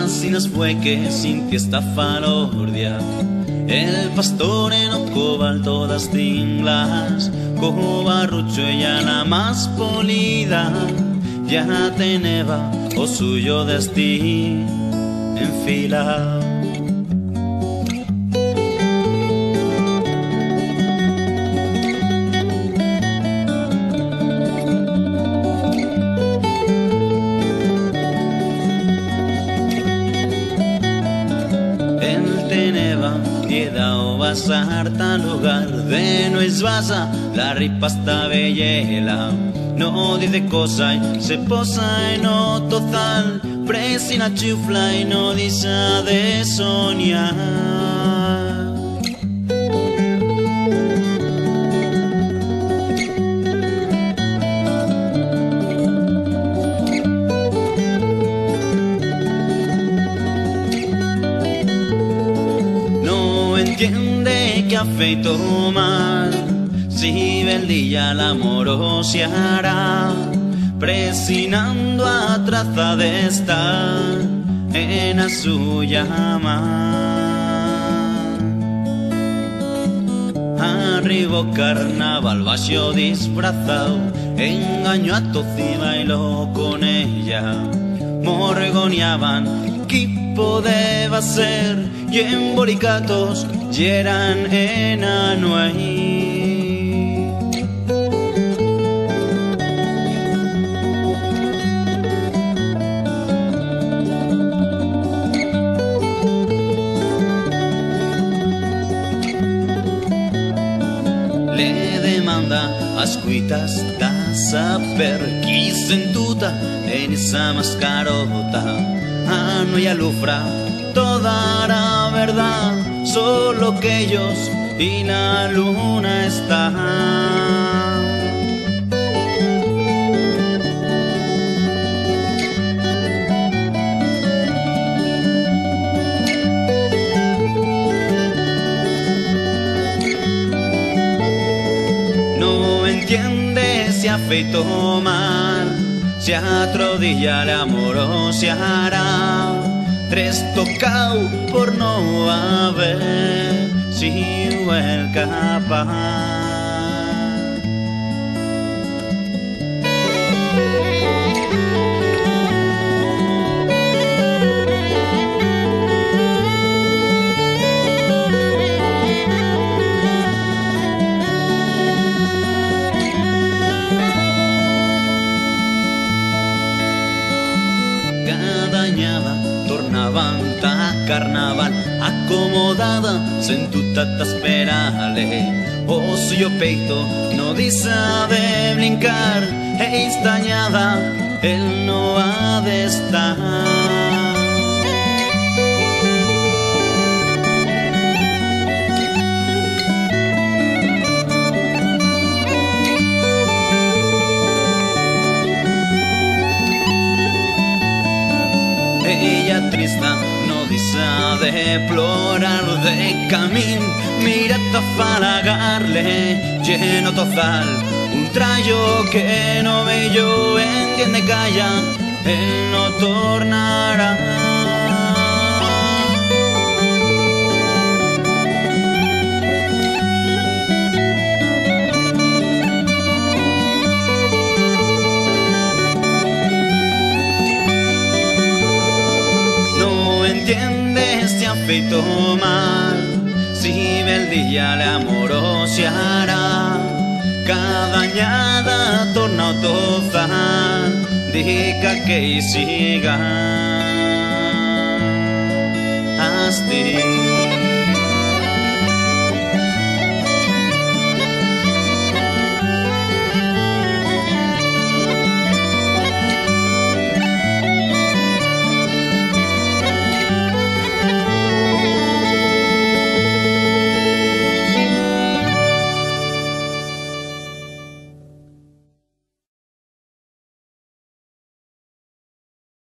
Así nos fue que sintió esta falordia. El pastore no cobal todas tinglas, cobarrucho ella la más polida, ya teneva o suyo destino enfilado. O vas a harta lugar de no es basa, la ripa está bellela, no dice cosa y se posa en otro tal, presina chufla y no dice de soñar. Entiende que ha feito mal, si beldilla la moroseará, presinando a traza de estar en a suya mar. Arribó carnaval, vació disfrazado, engañó a Toci, bailó con ella, morgoneaban que podeba ser, y en boricatos y eran enano ahí. Le demanda as cuitas da saber qui sentuta en esa mascarota. No y alufra toda la verdad, solo que ellos y la luna están. No entiende si ha feito mal, si atrodilla el amor se hará, tres tocao por no haber sido el capaz. Cada añada tornaban ta carnaval, acomodada, sentuta ta esperale. O suyo peito no dice de brincar, e estañada él no ha de estar. Ella triste no dice de plorar de camín, mira ta falagarle lleno tozal, un trayo que no ve yo, entiende calla, él no tornará. Entiende si ha feito mal, si beldilla le amor se hará, cada añada torna a tozar, dica que siga hasta